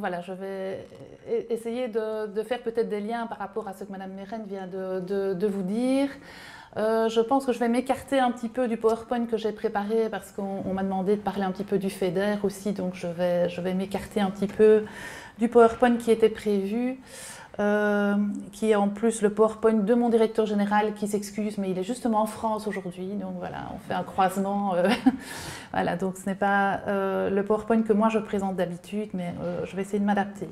voilà, je vais essayer de faire peut-être des liens par rapport à ce que Madame Meren vient de vous dire. Je pense que je vais m'écarter un petit peu du PowerPoint que j'ai préparé parce qu'on m'a demandé de parler un petit peu du FEDER aussi, donc je vais m'écarter un petit peu du PowerPoint qui était prévu. Qui est en plus le PowerPoint de mon directeur général qui s'excuse, mais il est justement en France aujourd'hui, donc voilà, on fait un croisement. Voilà, donc ce n'est pas le PowerPoint que moi je présente d'habitude, mais je vais essayer de m'adapter.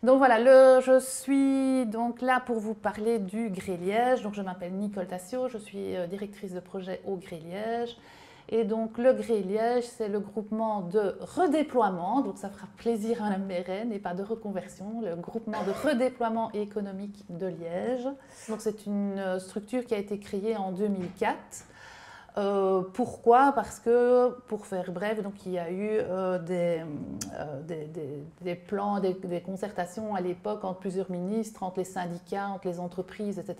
Donc voilà, je suis donc là pour vous parler du Gré-Liège. Donc je m'appelle Nicole Tassio, je suis directrice de projet au Gré-Liège. Et donc le Gré-Liège, c'est le groupement de redéploiement, donc ça fera plaisir à la Meren et pas de reconversion, le groupement de redéploiement économique de Liège. Donc c'est une structure qui a été créée en 2004. Pourquoi? Parce que, pour faire bref, donc il y a eu des plans, des concertations à l'époque entre plusieurs ministres, entre les syndicats, entre les entreprises, etc.,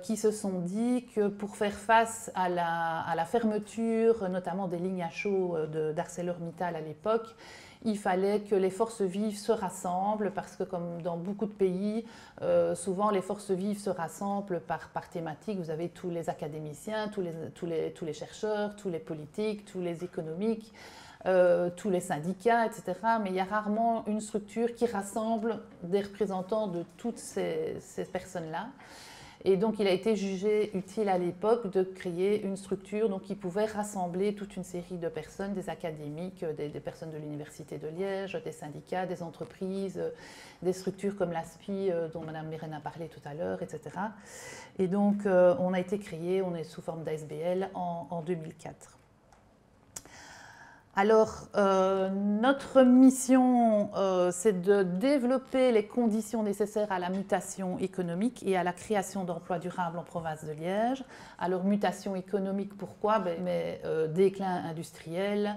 qui se sont dit que pour faire face à la fermeture, notamment des lignes à chaud d'ArcelorMittal à l'époque, il fallait que les forces vives se rassemblent parce que comme dans beaucoup de pays, souvent les forces vives se rassemblent par thématique. Vous avez tous les académiciens, tous les chercheurs, tous les politiques, tous les économiques, tous les syndicats, etc. Mais il y a rarement une structure qui rassemble des représentants de toutes ces personnes-là. Et donc, il a été jugé utile à l'époque de créer une structure donc, qui pouvait rassembler toute une série de personnes, des académiques, des personnes de l'Université de Liège, des syndicats, des entreprises, des structures comme l'ASPI, dont Mme Meren a parlé tout à l'heure, etc. Et donc, on a été créé, on est sous forme d'ASBL en 2004. Alors, notre mission, c'est de développer les conditions nécessaires à la mutation économique et à la création d'emplois durables en province de Liège. Alors, mutation économique, pourquoi? Déclin industriel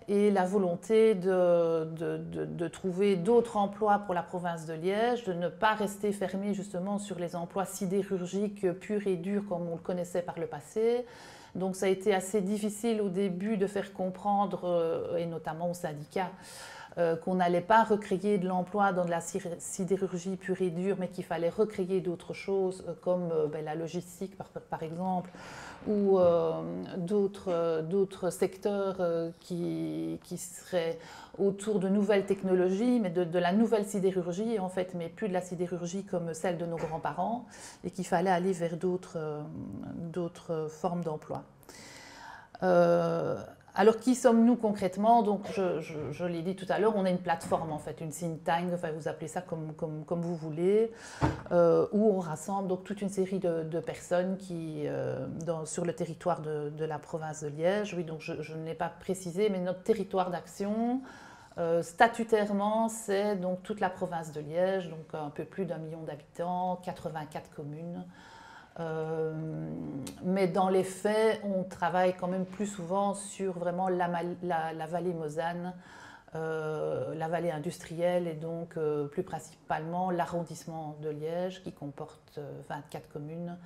et la volonté de trouver d'autres emplois pour la province de Liège, de ne pas rester fermé justement sur les emplois sidérurgiques purs et durs comme on le connaissait par le passé. Donc ça a été assez difficile au début de faire comprendre, et notamment aux syndicats, qu'on n'allait pas recréer de l'emploi dans de la sidérurgie pure et dure, mais qu'il fallait recréer d'autres choses comme la logistique par exemple, ou d'autres secteurs qui seraient autour de nouvelles technologies, mais de la nouvelle sidérurgie en fait, mais plus de la sidérurgie comme celle de nos grands-parents, et qu'il fallait aller vers d'autres formes d'emploi. Alors, qui sommes-nous concrètement? Donc, je l'ai dit tout à l'heure, on est une plateforme en fait, une think tank, enfin, vous appelez ça comme vous voulez, où on rassemble donc toute une série de personnes qui, sur le territoire de la province de Liège. Oui, donc je ne l'ai pas précisé, mais notre territoire d'action, statutairement, c'est donc toute la province de Liège, donc un peu plus d'1 million d'habitants, 84 communes. Mais dans les faits, on travaille quand même plus souvent sur vraiment la vallée Mosane, la vallée industrielle et donc plus principalement l'arrondissement de Liège qui comporte 24 communes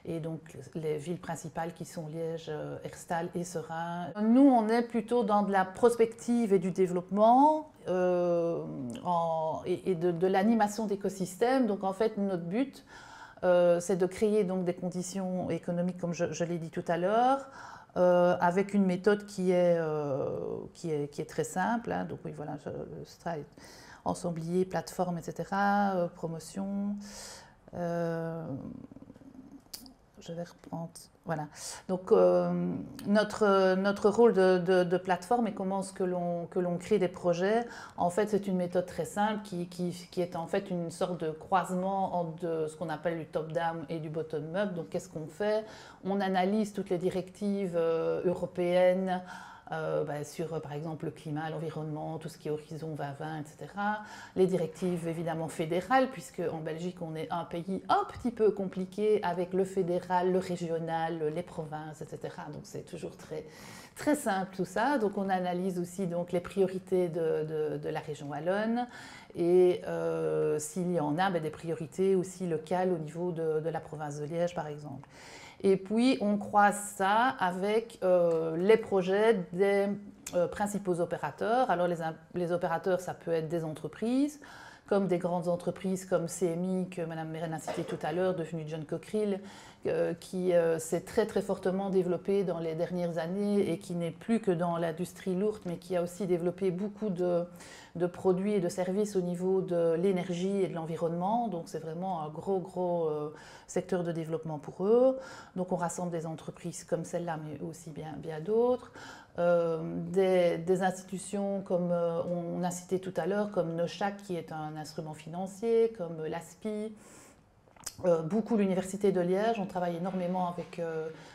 et donc les villes principales qui sont Liège, Herstal et Seraing. Nous, on est plutôt dans de la prospective et du développement et de l'animation d'écosystèmes. Donc en fait, notre but, c'est de créer donc des conditions économiques, comme je l'ai dit tout à l'heure, avec une méthode qui est très simple. Hein. Donc oui, voilà, ensemblier, plateforme, etc., promotion. Je vais reprendre. Voilà. Donc notre rôle de plateforme et comment est-ce que l'on crée des projets, en fait c'est une méthode très simple qui est en fait une sorte de croisement entre ce qu'on appelle du top-down et du bottom-up. Donc qu'est-ce qu'on fait? On analyse toutes les directives européennes sur par exemple le climat, l'environnement, tout ce qui est Horizon 2020, etc. Les directives évidemment fédérales, puisque en Belgique on est un pays un petit peu compliqué avec le fédéral, le régional, les provinces, etc. Donc c'est toujours très simple tout ça. Donc on analyse aussi donc, les priorités de la région wallonne et s'il y en a, des priorités aussi locales au niveau de la province de Liège par exemple. Et puis, on croise ça avec les projets des principaux opérateurs. Alors les opérateurs, ça peut être des entreprises, comme des grandes entreprises comme CMI, que Mme Mérène a cité tout à l'heure, devenue John Cockerill, qui s'est très très fortement développée dans les dernières années et qui n'est plus que dans l'industrie lourde, mais qui a aussi développé beaucoup de produits et de services au niveau de l'énergie et de l'environnement. Donc c'est vraiment un gros secteur de développement pour eux. Donc on rassemble des entreprises comme celle-là, mais aussi bien d'autres. Des institutions comme on a cité tout à l'heure, comme Nochac, qui est un instrument financier, comme l'ASPI, beaucoup l'Université de Liège. On travaille énormément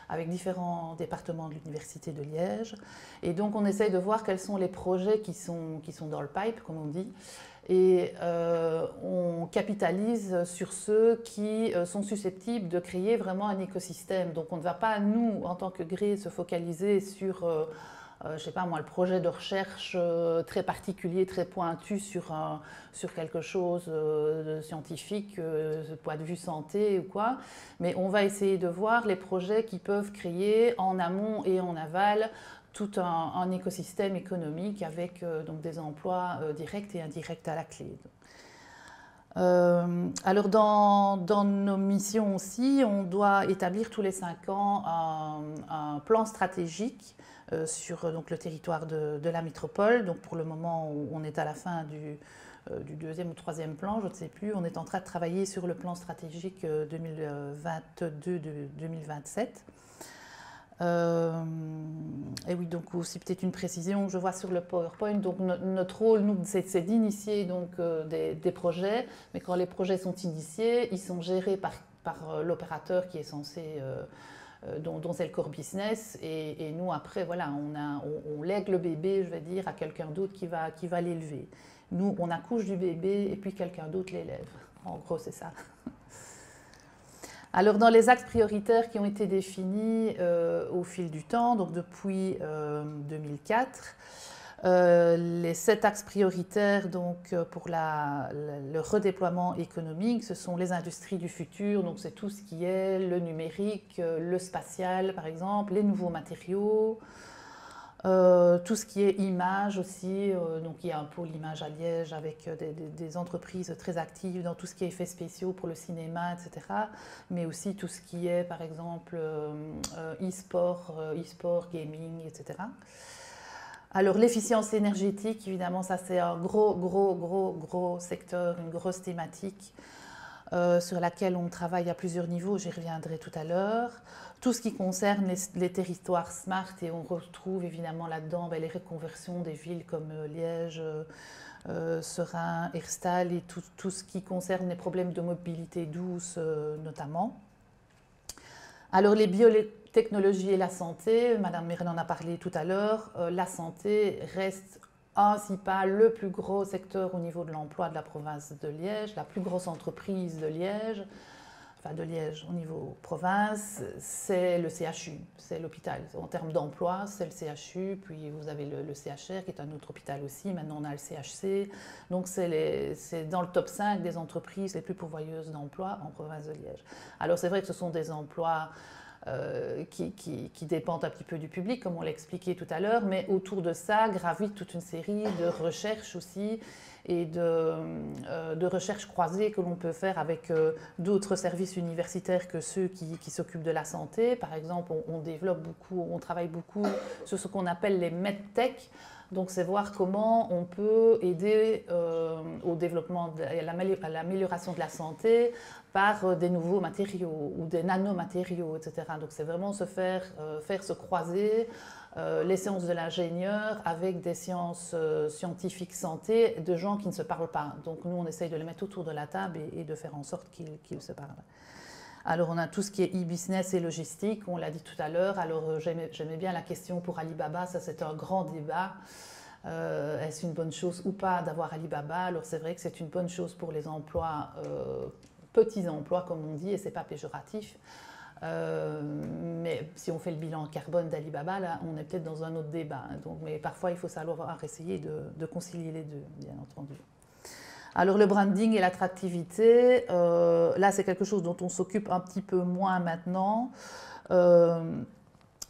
avec différents départements de l'Université de Liège. Et donc on essaye de voir quels sont les projets qui sont dans le pipe, comme on dit. Et on capitalise sur ceux qui sont susceptibles de créer vraiment un écosystème. Donc on ne va pas, nous, en tant que GRE, se focaliser sur, je ne sais pas moi, le projet de recherche très particulier, très pointu sur quelque chose de scientifique, point de vue santé ou quoi. Mais on va essayer de voir les projets qui peuvent créer en amont et en aval tout un écosystème économique avec donc des emplois directs et indirects à la clé. Alors dans nos missions aussi, on doit établir tous les 5 ans un plan stratégique sur donc, le territoire de la métropole. Donc pour le moment, on est à la fin du 2e ou 3e plan, je ne sais plus. On est en train de travailler sur le plan stratégique 2022-2027. Et oui, donc aussi peut-être une précision, je vois sur le PowerPoint, donc notre rôle, nous, c'est d'initier donc des projets, mais quand les projets sont initiés, ils sont gérés par l'opérateur qui est censé, dont c'est le core business, et nous après, voilà, on lègue le bébé, je vais dire, à quelqu'un d'autre qui va l'élever. Nous, on accouche du bébé et puis quelqu'un d'autre l'élève. En gros, c'est ça. Alors dans les axes prioritaires qui ont été définis au fil du temps, donc depuis 2004, les 7 axes prioritaires donc, pour le redéploiement économique, ce sont les industries du futur, donc c'est tout ce qui est le numérique, le spatial par exemple, les nouveaux matériaux, tout ce qui est image aussi, donc il y a un pôle image à Liège avec des entreprises très actives dans tout ce qui est effets spéciaux pour le cinéma, etc. Mais aussi tout ce qui est par exemple e-sport, gaming, etc. Alors l'efficience énergétique, évidemment, ça c'est un gros secteur, une grosse thématique sur laquelle on travaille à plusieurs niveaux, j'y reviendrai tout à l'heure. Tout ce qui concerne les territoires smart, et on retrouve évidemment là-dedans les reconversions des villes comme Liège, Seraing, Herstal, et tout ce qui concerne les problèmes de mobilité douce notamment. Alors les biotechnologies et la santé, Madame Mérène en a parlé tout à l'heure, la santé reste ainsi pas le plus gros secteur au niveau de l'emploi de la province de Liège, la plus grosse entreprise de Liège, enfin de Liège au niveau province, c'est le CHU, c'est l'hôpital. En termes d'emploi, c'est le CHU, puis vous avez le CHR qui est un autre hôpital aussi, maintenant on a le CHC, donc c'est dans le top 5 des entreprises les plus pourvoyeuses d'emplois en province de Liège. Alors c'est vrai que ce sont des emplois qui dépendent un petit peu du public, comme on l'a expliqué tout à l'heure, mais autour de ça gravite toute une série de recherches aussi et de recherches croisées que l'on peut faire avec d'autres services universitaires que ceux qui s'occupent de la santé. Par exemple, on développe beaucoup, on travaille beaucoup sur ce qu'on appelle les medtech. Donc, c'est voir comment on peut aider au développement, à l'amélioration de la santé par des nouveaux matériaux ou des nanomatériaux, etc. Donc, c'est vraiment faire se croiser les sciences de l'ingénieur avec des sciences scientifiques santé de gens qui ne se parlent pas. Donc, nous, on essaye de les mettre autour de la table et de faire en sorte qu'ils se parlent. Alors, on a tout ce qui est e-business et logistique, on l'a dit tout à l'heure. Alors, j'aimais bien la question pour Alibaba, ça c'est un grand débat. Est-ce une bonne chose ou pas d'avoir Alibaba? Alors, c'est vrai que c'est une bonne chose pour les emplois, petits emplois comme on dit, et c'est pas péjoratif. Mais si on fait le bilan carbone d'Alibaba, là, on est peut-être dans un autre débat. Donc, mais parfois, il faut savoir essayer de concilier les deux, bien entendu. Alors le branding et l'attractivité, là c'est quelque chose dont on s'occupe un petit peu moins maintenant.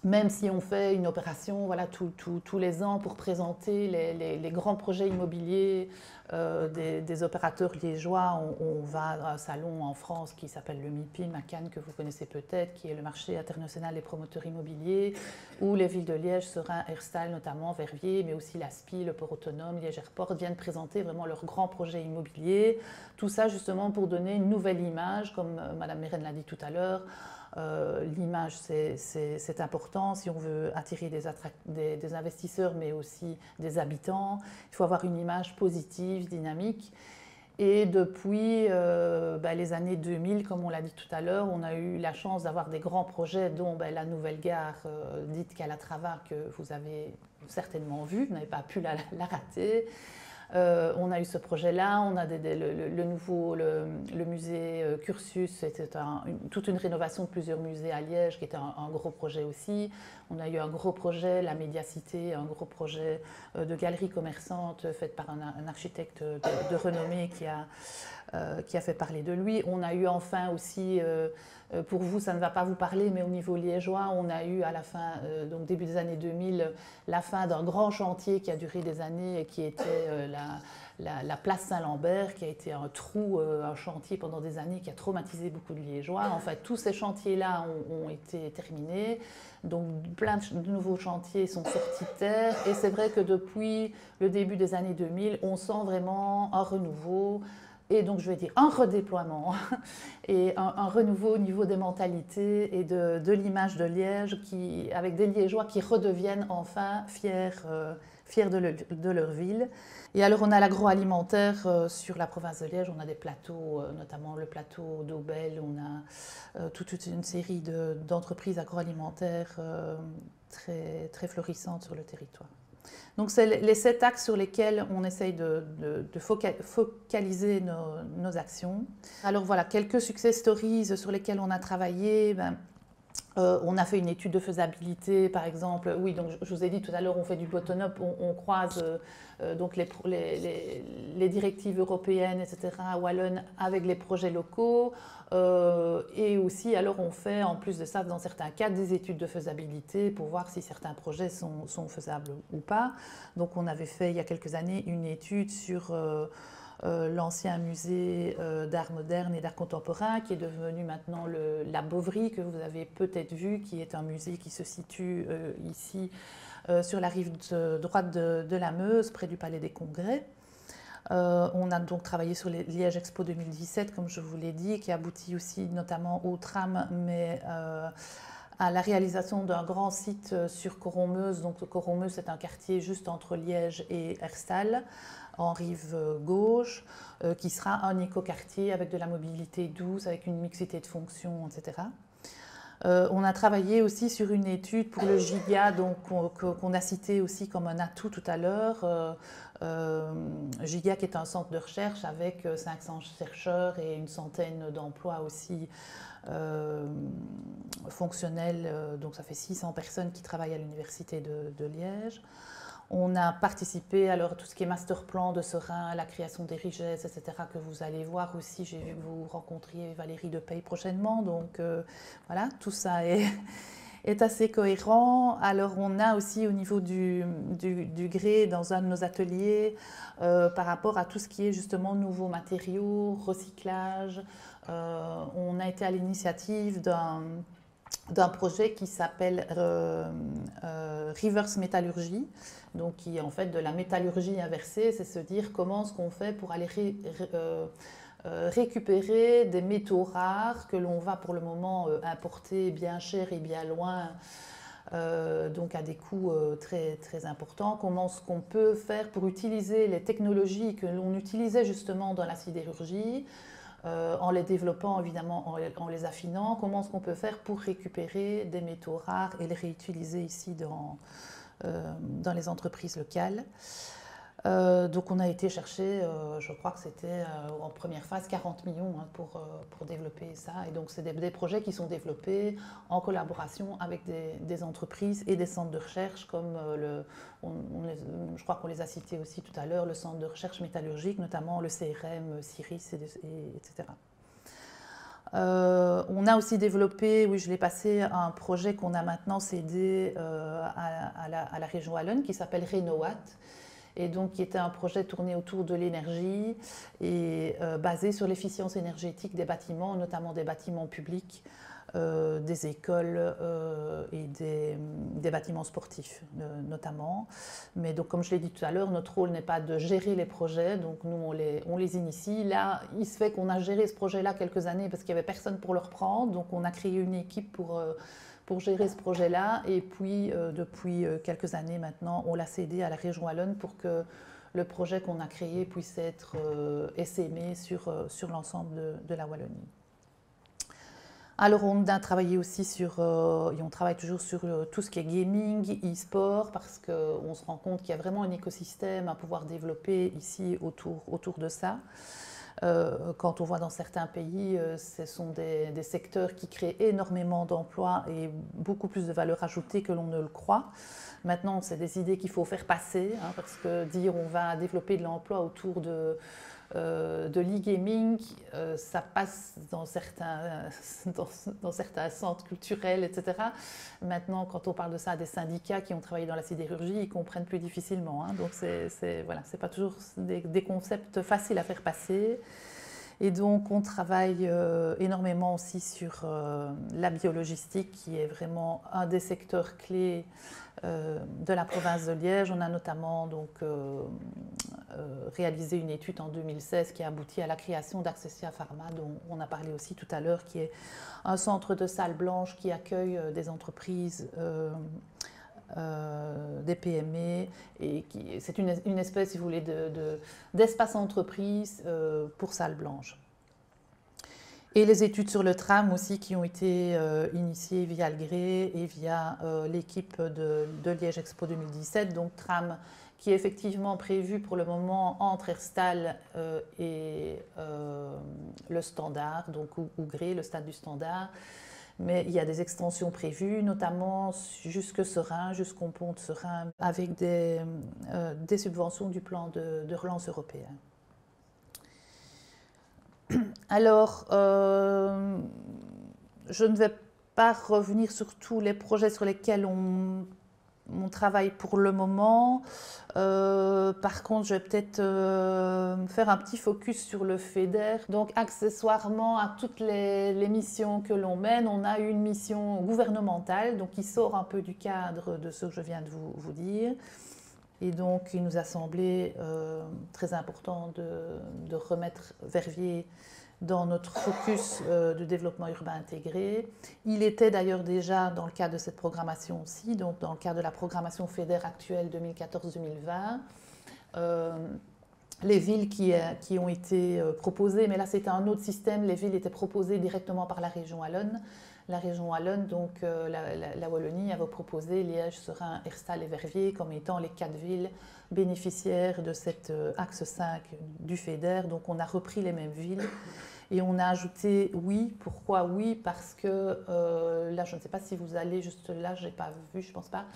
même si on fait une opération voilà, tous les ans pour présenter les grands projets immobiliers des opérateurs liégeois, on va à un salon en France qui s'appelle le MIPIM à Cannes, que vous connaissez peut-être, qui est le marché international des promoteurs immobiliers, où les villes de Liège, Serein, Herstal notamment, Verviers, mais aussi l'ASPI, le port autonome, Liège Airport, viennent présenter vraiment leurs grands projets immobiliers. Tout ça justement pour donner une nouvelle image, comme Madame Mérène l'a dit tout à l'heure. L'image, c'est important si on veut attirer des investisseurs, mais aussi des habitants. Il faut avoir une image positive, dynamique. Et depuis les années 2000, comme on l'a dit tout à l'heure, on a eu la chance d'avoir des grands projets, dont la nouvelle gare dite Calatrava, que vous avez certainement vue, vous n'avez pas pu la rater. On a eu ce projet-là, on a le musée Cursus, c'était toute une rénovation de plusieurs musées à Liège, qui était un gros projet aussi. On a eu un gros projet, la Médiacité, un gros projet de galerie commerçante faite par un architecte de renommée qui a fait parler de lui. On a eu enfin aussi, pour vous ça ne va pas vous parler, mais au niveau liégeois, on a eu à la fin, donc début des années 2000, la fin d'un grand chantier qui a duré des années et qui était la place Saint-Lambert, qui a été un trou, un chantier pendant des années qui a traumatisé beaucoup de Liégeois. En fait, tous ces chantiers-là ont été terminés. Donc plein de nouveaux chantiers sont sortis de terre. Et c'est vrai que depuis le début des années 2000, on sent vraiment un renouveau. Et donc, je vais dire un redéploiement et un renouveau au niveau des mentalités et de l'image de Liège, avec des Liégeois qui redeviennent enfin fiers de leur ville. Et alors, on a l'agroalimentaire sur la province de Liège. On a des plateaux, notamment le plateau d'Aubel. On a toute une série d'entreprises agroalimentaires très, très florissantes sur le territoire. Donc, c'est les 7 axes sur lesquels on essaye de focaliser nos actions. Alors voilà, quelques success stories sur lesquels on a travaillé. On a fait une étude de faisabilité, par exemple. Oui, donc je vous ai dit tout à l'heure, on fait du bottom-up, on croise donc les directives européennes, etc., à Wallonne, avec les projets locaux. Et aussi, alors on fait, en plus de ça, dans certains cas, des études de faisabilité pour voir si certains projets sont faisables ou pas. Donc on avait fait, il y a quelques années, une étude sur l'ancien musée d'art moderne et d'art contemporain, qui est devenu maintenant la Bovry, que vous avez peut-être vu, qui est un musée qui se situe ici sur la rive droite de la Meuse, près du Palais des Congrès. On a donc travaillé sur les Liège Expo 2017, comme je vous l'ai dit, qui aboutit aussi notamment au tram, mais à la réalisation d'un grand site sur Coron-Meuse. Donc Coron-Meuse, c'est un quartier juste entre Liège et Herstal, en rive gauche, qui sera un écoquartier avec de la mobilité douce, avec une mixité de fonctions, etc. On a travaillé aussi sur une étude pour le GIGA, qu'on a cité aussi comme un atout tout à l'heure. GIGA, qui est un centre de recherche avec 500 chercheurs et une centaine d'emplois aussi fonctionnels. Donc ça fait 600 personnes qui travaillent à l'université de Liège. On a participé à tout ce qui est master plan de Serein, la création des richesses, etc., que vous allez voir aussi. J'ai vu que vous rencontriez Valérie Depeille prochainement. Donc voilà, tout ça est assez cohérent. Alors on a aussi au niveau du gré dans un de nos ateliers par rapport à tout ce qui est justement nouveaux matériaux, recyclage. On a été à l'initiative d'un projet qui s'appelle Reverse Métallurgie, donc qui est en fait de la métallurgie inversée, c'est se dire comment est-ce qu'on fait pour aller récupérer des métaux rares que l'on va pour le moment importer bien cher et bien loin, donc à des coûts très, très importants. Comment est-ce qu'on peut faire pour utiliser les technologies que l'on utilisait justement dans la sidérurgie, en les développant évidemment, en les affinant. Comment est-ce qu'on peut faire pour récupérer des métaux rares et les réutiliser ici dans les entreprises locales. Donc on a été chercher, je crois que c'était en première phase 40 millions pour développer ça. Et donc c'est des projets qui sont développés en collaboration avec des entreprises et des centres de recherche comme je crois qu'on les a cités aussi tout à l'heure, le centre de recherche métallurgique, notamment le CRM, CIRIS, etc. On a aussi développé, oui, je l'ai passé, un projet qu'on a maintenant cédé à la région Wallonne qui s'appelle Renowatt, et donc qui était un projet tourné autour de l'énergie et basé sur l'efficience énergétique des bâtiments, notamment des bâtiments publics, des écoles et des bâtiments sportifs notamment. Mais donc, comme je l'ai dit tout à l'heure, notre rôle n'est pas de gérer les projets, donc nous on les initie. Là, il se fait qu'on a géré ce projet-là quelques années parce qu'il n'y avait personne pour le reprendre, donc on a créé une équipe pour gérer ce projet-là, et puis depuis quelques années maintenant, on l'a cédé à la région Wallonne pour que le projet qu'on a créé puisse être essaimé sur l'ensemble de la Wallonie. Alors on a travaillé aussi sur, et on travaille toujours sur tout ce qui est gaming, e-sport, parce qu'on se rend compte qu'il y a vraiment un écosystème à pouvoir développer ici autour de ça. Quand on voit dans certains pays, ce sont des secteurs qui créent énormément d'emplois et beaucoup plus de valeur ajoutée que l'on ne le croit. Maintenant, c'est des idées qu'il faut faire passer, hein, parce que dire on va développer de l'emploi autour de l'e-gaming, ça passe dans certains centres culturels, etc. Maintenant, quand on parle de ça à des syndicats qui ont travaillé dans la sidérurgie, ils comprennent plus difficilement. Hein. Donc, voilà, c'est pas toujours des concepts faciles à faire passer. Et donc, on travaille énormément aussi sur la biologistique, qui est vraiment un des secteurs clés de la province de Liège. On a notamment donc, réalisé une étude en 2016 qui a abouti à la création d'Accessia Pharma, dont on a parlé aussi tout à l'heure, qui est un centre de salles blanches qui accueille des entreprises, des PME, et c'est une espèce, si vous voulez, d'espace entreprise pour salles blanches. Et les études sur le tram aussi, qui ont été initiées via le GRE et via l'équipe de Liège Expo 2017. Donc tram qui est effectivement prévu pour le moment entre Herstal et le Standard, donc ou GRE, le stade du Standard. Mais il y a des extensions prévues, notamment jusque Serein, jusqu'au pont de Serein, avec des subventions du plan de relance européen. Alors, je ne vais pas revenir sur tous les projets sur lesquels on travaille pour le moment. Par contre, je vais peut-être faire un petit focus sur le FEDER. Donc, accessoirement à toutes les missions que l'on mène, on a une mission gouvernementale, donc qui sort un peu du cadre de ce que je viens de vous dire. Et donc, il nous a semblé très important de remettre Verviers dans notre focus de développement urbain intégré. Il était d'ailleurs déjà dans le cadre de cette programmation aussi, donc dans le cadre de la programmation FEDER actuelle 2014-2020. Les villes qui ont été proposées, mais là c'était un autre système, les villes étaient proposées directement par la région Wallonne. La région Wallonne, donc la Wallonie, avait proposé Liège, Serein, Herstal et Verviers comme étant les 4 villes bénéficiaires de cet axe 5 du FEDER. Donc on a repris les mêmes villes et on a ajouté oui. Pourquoi oui? Parce que là, je ne sais pas si vous allez juste là, je n'ai pas vu, je ne pense pas.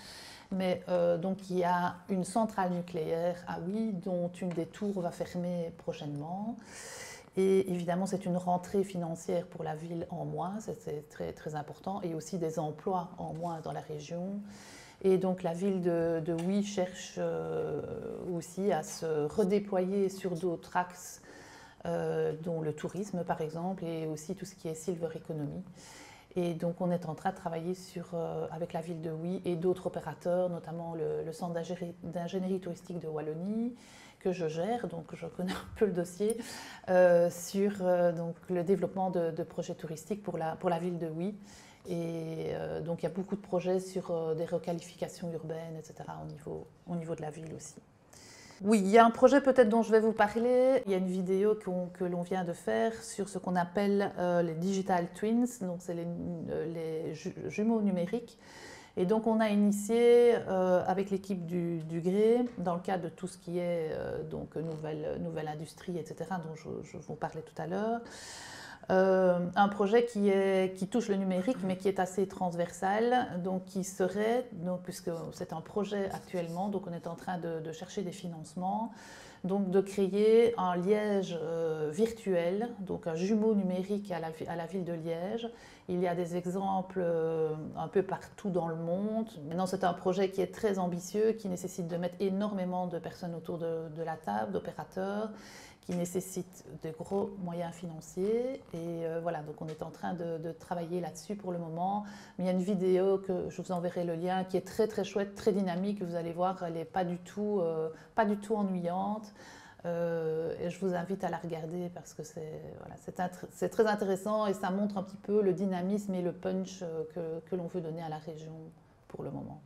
Mais donc il y a une centrale nucléaire à Oui, dont une des tours va fermer prochainement. Et évidemment, c'est une rentrée financière pour la ville en moins, c'est très, très important, et aussi des emplois en moins dans la région. Et donc la ville de Oui cherche aussi à se redéployer sur d'autres axes, dont le tourisme par exemple, et aussi tout ce qui est silver economy. Et donc on est en train de travailler avec la ville de Oui et d'autres opérateurs, notamment le centre d'ingénierie touristique de Wallonie, que je gère, donc je connais un peu le dossier, sur donc, le développement de projets touristiques pour la ville de Oui. Et donc il y a beaucoup de projets sur des requalifications urbaines, etc. au niveau de la ville aussi. Oui, il y a un projet peut-être dont je vais vous parler. Il y a une vidéo que l'on vient de faire sur ce qu'on appelle les digital twins, donc c'est les jumeaux numériques. Et donc on a initié avec l'équipe du GRE, dans le cadre de tout ce qui est donc nouvelle industrie, etc., dont je vous parlais tout à l'heure, Un projet qui touche le numérique, mais qui est assez transversal, donc puisque c'est un projet actuellement, donc on est en train de chercher des financements, donc de créer un Liège virtuel, donc un jumeau numérique à la ville de Liège. Il y a des exemples un peu partout dans le monde. Maintenant, c'est un projet qui est très ambitieux, qui nécessite de mettre énormément de personnes autour de la table, d'opérateurs, qui nécessite de gros moyens financiers. Et voilà, donc on est en train de travailler là-dessus pour le moment. Mais il y a une vidéo que je vous enverrai le lien qui est très très chouette, très dynamique. Vous allez voir, elle n'est pas du tout ennuyante. Et je vous invite à la regarder parce que c'est très intéressant et ça montre un petit peu le dynamisme et le punch que l'on veut donner à la région pour le moment.